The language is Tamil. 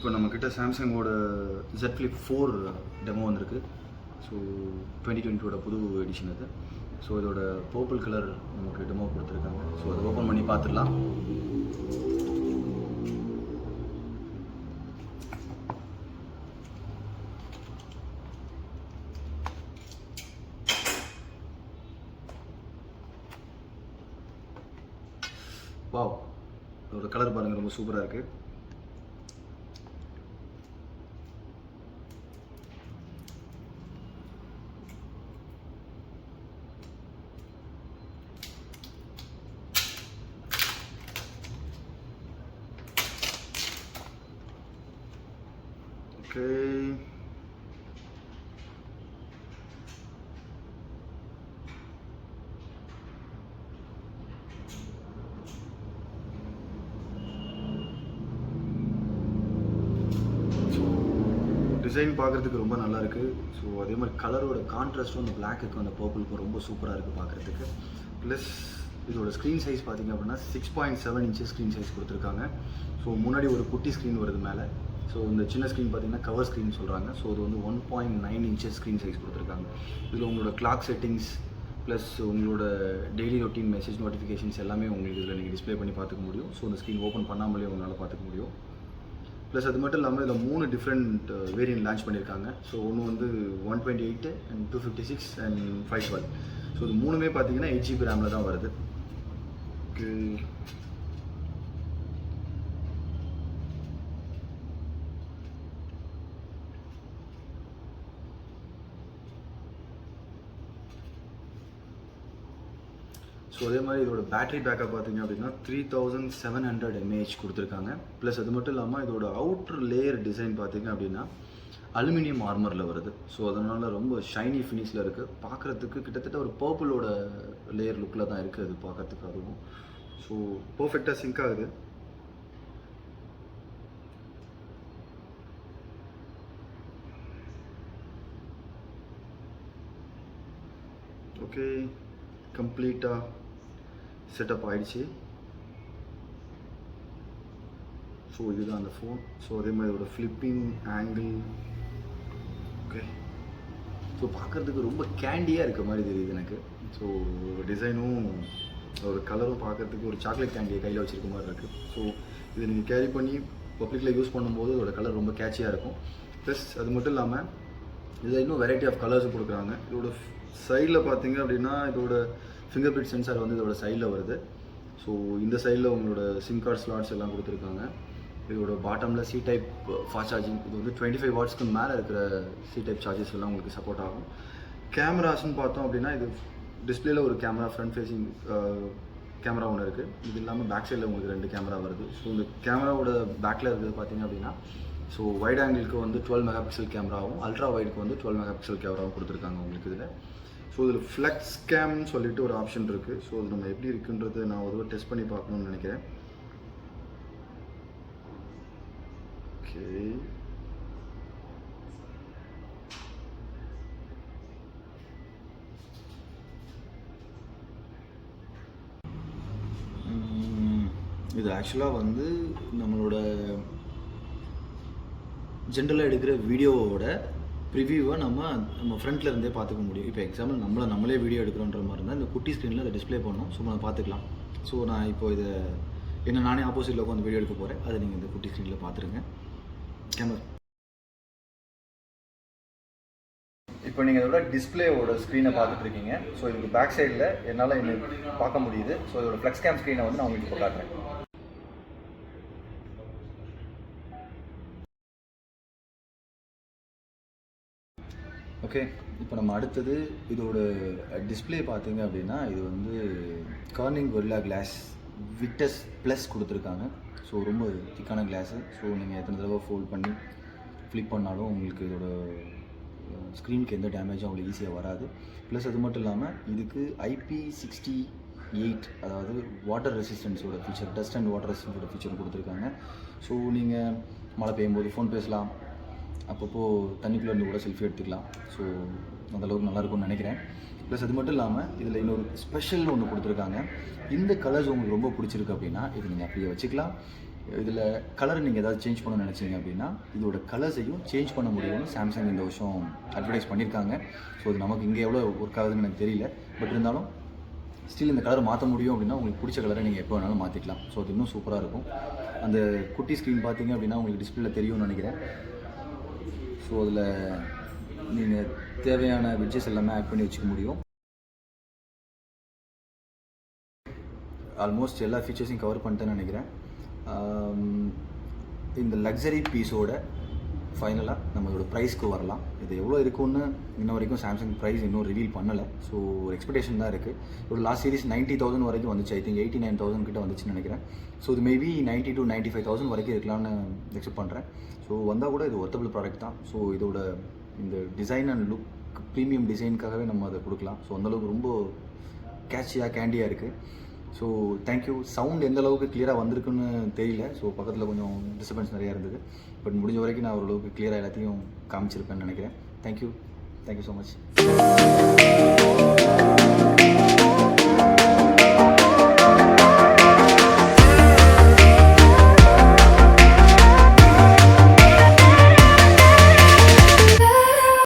இப்போ நம்மக்கிட்ட சாம்சங்கோட Z Flip 4 டெமோ வந்திருக்கு. ஸோ 2020 புது எடிஷன் அது. ஸோ இதோட பர்பிள் கலர் நமக்கு டெமோ கொடுத்துருக்காங்க. ஸோ அதை ஓப்பன் பண்ணி பார்த்துடலாம். வாவ், அதோட கலர் பாருங்கள், ரொம்ப சூப்பராக இருக்குது. ஓகே, டிசைன் பார்க்குறதுக்கு ரொம்ப நல்லா இருக்குது. ஸோ அதே மாதிரி கலரோட கான்ட்ராஸ்ட்டும் அந்த பிளாக்குக்கும் அந்த பர்பிளுக்கும் ரொம்ப சூப்பராக இருக்குது பார்க்குறதுக்கு. ப்ளஸ் இதோட ஸ்க்ரீன் சைஸ் பார்த்திங்க அப்படின்னா 6.7 இன்ச்சஸ் ஸ்க்ரீன் சைஸ் கொடுத்துருக்காங்க. ஸோ முன்னாடி ஒரு குட்டி ஸ்க்ரீன் வருது மேலே. ஸோ இந்த சின்ன ஸ்க்ரீன் பார்த்திங்கன்னா கவர் ஸ்க்ரீன் சொல்கிறாங்க. ஸோ இது வந்து 1.9 இன்ச்சஸ் ஸ்க்ரீன் சைஸ் கொடுத்துருக்காங்க. இதில் உங்களோட கிளாக் செட்டிங்ஸ் ப்ளஸ் உங்களோட டெய்லி ரொட்டீன் மெசேஜ் நோட்டிஃபிகேஷன்ஸ் எல்லாமே உங்களுக்கு இதில் நீங்கள் டிஸ்பிளே பண்ணி பார்த்துக்க முடியும். ஸோ இந்த ஸ்க்ரீன் ஓப்பன் பண்ணாமலே உங்களால் பார்த்துக்க முடியும். ப்ளஸ் அது மட்டும் இல்லாமல் இதில் 3 டிஃப்ரெண்ட் வேரியன்ட் லான்ச் பண்ணியிருக்காங்க. ஸோ ஒன்று வந்து 128 அண்ட் 256 அண்ட் 512. ஸோ இது மூணுமே பார்த்தீங்கன்னா 8 GB ரேமில் தான் வருது. ஸோ அதே மாதிரி இதோட பேட்டரி பேக்கப் பார்த்தீங்க அப்படின்னா 3700 mAh கொடுத்துருக்காங்க. ப்ளஸ் அது மட்டும் இல்லாமல் இதோட அவுட்ரு லேயர் டிசைன் பார்த்தீங்க அப்படின்னா அலுமினியம் ஆர்மரில் வருது. ஸோ அதனால் ரொம்ப ஷைனி ஃபினிஷில் இருக்குது. பார்க்குறதுக்கு கிட்டத்தட்ட ஒரு பர்பிளோட லேயர் லுக்கில் தான் இருக்குது அது பார்க்குறதுக்கு. அதுவும் ஸோ பர்ஃபெக்டாக சிங்க் ஆகுது. ஓகே, கம்ப்ளீட்டாக செட்டப் ஆகிடுச்சு. ஸோ இதுதான் அந்த ஃபோன். ஸோ அதே மாதிரி இதோட ஃப்ளிப்பிங் ஆங்கிள் ஓகே. ஸோ பார்க்குறதுக்கு ரொம்ப கேண்டியாக இருக்க மாதிரி தெரியுது எனக்கு. ஸோ டிசைனும் ஒரு கலரும் பார்க்குறதுக்கு ஒரு சாக்லேட் கேண்டியை கையில் வச்சுருக்க மாதிரி இருக்குது. ஸோ இதை நீங்கள் கேரி பண்ணி பப்ளிக்கில் யூஸ் பண்ணும்போது இதோட கலர் ரொம்ப கேட்சியாக இருக்கும். ப்ளஸ் அது மட்டும் இல்லாமல் இதில் இன்னும் வெரைட்டி ஆஃப் கலர்ஸும் கொடுக்குறாங்க. இதோட சைடில் பார்த்தீங்க அப்படின்னா இதோட ஃபிங்கர் பிரிண்ட் சென்சார் வந்து இதோட சைடில் வருது. ஸோ இந்த சைடில் உங்களோட சிம் கார்டு ஸ்லாட்ஸ் எல்லாம் கொடுத்துருக்காங்க. இதோட பாட்டமில் சி டைப் ஃபாஸ்ட் சார்ஜிங், இது வந்து 25 வாட்ஸ்க்கு மேலே இருக்கிற சி டைப் சார்ஜஸ் எல்லாம் உங்களுக்கு சப்போர்ட் ஆகும். கேமராஸ்ன்னு பார்த்தோம் அப்படின்னா இது டிஸ்பிளேல ஒரு கேமரா, ஃப்ரண்ட் ஃபேஸிங் கேமரா ஒன்று இருக்குது. இது இல்லாமல் பேக் சைடில் உங்களுக்கு 2 கேமரா வருது. ஸோ இந்த கேமராவோட பேக்கில் இருக்கிறது பார்த்தீங்க அப்படின்னா ஸோ வைட் ஆங்கிளுக்கு வந்து 12 மெகாபிக்சல் கேமராவும், அல்ட்ரா வைடுக்கு வந்து 12 மெகாபிக்சல் கேமராவும் கொடுத்துருக்காங்க உங்களுக்கு இதில். ஸோ இதில் ஃப்ளெக்ஸ் கேம்னு சொல்லிட்டு ஒரு ஆப்ஷன் இருக்குது. ஸோ அது நம்ம எப்படி இருக்குன்றது நான் ஒரு டெஸ்ட் பண்ணி பார்க்கணுன்னு நினைக்கிறேன். ஓகே, இது ஆக்சுவலாக வந்து நம்மளோட ஜென்ரலாக எடுக்கிற வீடியோவோட ப்ரிவியூவை நம்ம ஃப்ரண்ட்டில் இருந்தே பார்த்துக்க முடியும். இப்போ எக்ஸாம்பிள் நம்மளே வீடியோ எடுக்கிறோன்ற மாதிரி இருந்தால் இந்த குட்டி ஸ்க்ரீனில் அதை டிஸ்பிளே பண்ணணும். ஸோ நம்ம பார்த்துக்கலாம். ஸோ நான் இப்போ இதை நானே ஆப்போசிட்டில் உட்காந்து வீடியோ எடுக்க போகிறேன். அதை நீங்கள் இந்த குட்டி ஸ்க்ரீனில் பார்த்துருங்க. கேமரா இப்போ நீங்கள் இதோட டிஸ்பிளேவோட ஸ்க்ரீனை பார்த்துட்டு இருக்கீங்க. ஸோ இதுக்கு பேக் சைடில் என்னால் பார்க்க முடியுது. ஸோ இதோட ஃப்ளெக்ஸ் கேம் ஸ்க்ரீனை வந்து நான் உங்களுக்கு இப்போ காட்டுறேன். ஓகே, இப்போ நம்ம அடுத்தது இதோட டிஸ்பிளே பார்த்தீங்க அப்படின்னா இது வந்து Corning Gorilla Glass Victus plus கொடுத்துருக்காங்க. ஸோ ரொம்ப திக்கான கிளாஸு. ஸோ நீங்கள் எத்தனை தடவை ஃபோல்ட் பண்ணி ஃப்ளிப் பண்ணாலும் உங்களுக்கு இதோட ஸ்க்ரீனுக்கு எந்த டேமேஜும் அவ்வளோ ஈஸியாக வராது. ப்ளஸ் அது மட்டும் இல்லாமல் இதுக்கு IP68 அதாவது வாட்டர் ரெசிஸ்டன்ஸோட ஃபீச்சர், டஸ்ட் அண்ட் வாட்டர் ரெசிஸ்டன்ஸோட ஃபீச்சர் கொடுத்துருக்காங்க. ஸோ நீங்கள் மழை பெய்யும்போது ஃபோன் பேசலாம், அப்பப்போ தண்ணிக்குள்ளே இருந்து கூட செல்ஃபி எடுத்துக்கலாம். ஸோ அந்தளவுக்கு நல்லாயிருக்கும்னு நினைக்கிறேன். ப்ளஸ் அது மட்டும் இல்லாமல் இதில் இன்னொரு ஸ்பெஷல் ஒன்று கொடுத்துருக்காங்க. இந்த கலர்ஸ் உங்களுக்கு ரொம்ப பிடிச்சிருக்கு அப்படின்னா இது நீங்கள் அப்படியே வச்சுக்கலாம். இதில் கலர் நீங்கள் ஏதாவது சேஞ்ச் பண்ண நினச்சிங்க அப்படின்னா இதோட கலர்ஸையும் சேஞ்ச் பண்ண முடியும்னு சாம்சங் இந்த வருஷம் அட்வர்டைஸ் பண்ணியிருக்காங்க. ஸோ அது நமக்கு இங்கே எவ்வளோ ஒர்க் ஆகுதுன்னு எனக்கு தெரியல. பட் இருந்தாலும் ஸ்டில் இந்த கலரை மாற்ற முடியும் அப்படின்னா உங்களுக்கு பிடிச்ச கலரை நீங்கள் எப்போ வேணாலும் மாற்றிக்கலாம். ஸோ அது இன்னும் சூப்பராக இருக்கும். அந்த குட்டி ஸ்க்ரீன் பார்த்தீங்க அப்படின்னா உங்களுக்கு டிஸ்பிளேல தெரியும்னு நினைக்கிறேன். ஸோ அதில் நீங்கள் தேவையான விட்ஜஸ் எல்லாமே ஆட் பண்ணி வச்சுக்க முடியும். ஆல்மோஸ்ட் எல்லா ஃபீச்சர்ஸையும் கவர் பண்ணிட்டேன்னு நினைக்கிறேன். இந்த லக்ஸரி பீஸோட ஃபைனலாக நம்மளோட ப்ரைஸ்க்கு வரலாம். இது எவ்வளோ இருக்குன்னு இன்ன வரைக்கும் சாம்சங் ப்ரைஸ் இன்னும் ரிவீல் பண்ணலை. ஸோ ஒரு எக்ஸ்பெக்டேஷன் தான் இருக்குது. ஒரு லாஸ்ட் சீரிஸ் 90,000 வரைக்கும் வந்துச்சு. ஐ திங்க் 89,000 கிட்ட வந்துச்சுன்னு நினைக்கிறேன். ஸோ இது மேபி 90 to 95,000 வரைக்கும் இருக்கலாம்னு எக்ஸ்பெக்ட் பண்ணுறேன். ஸோ வந்தால் கூட இது ஒர்த்தபிள் ப்ராடக்ட் தான். ஸோ இதோட இந்த டிசைன் அண்ட் லுக் ப்ரீமியம் டிசைனுக்காகவே நம்ம அதை கொடுக்கலாம். ஸோ அந்தளவுக்கு ரொம்ப கேட்சியாக கேண்டியாக இருக்குது. So thank you. சவுண்ட் எந்த அளவுக்கு கிளியராக வந்திருக்குன்னு தெரியல. ஸோ பக்கத்தில் கொஞ்சம் டிஸ்டர்பன்ஸ் நிறையா இருந்தது. பட் முடிஞ்ச வரைக்கும் நான் ஓரளவுக்கு கிளியராக எல்லாத்தையும் காமிச்சிருப்பேன்னு நினைக்கிறேன். Thank you so much.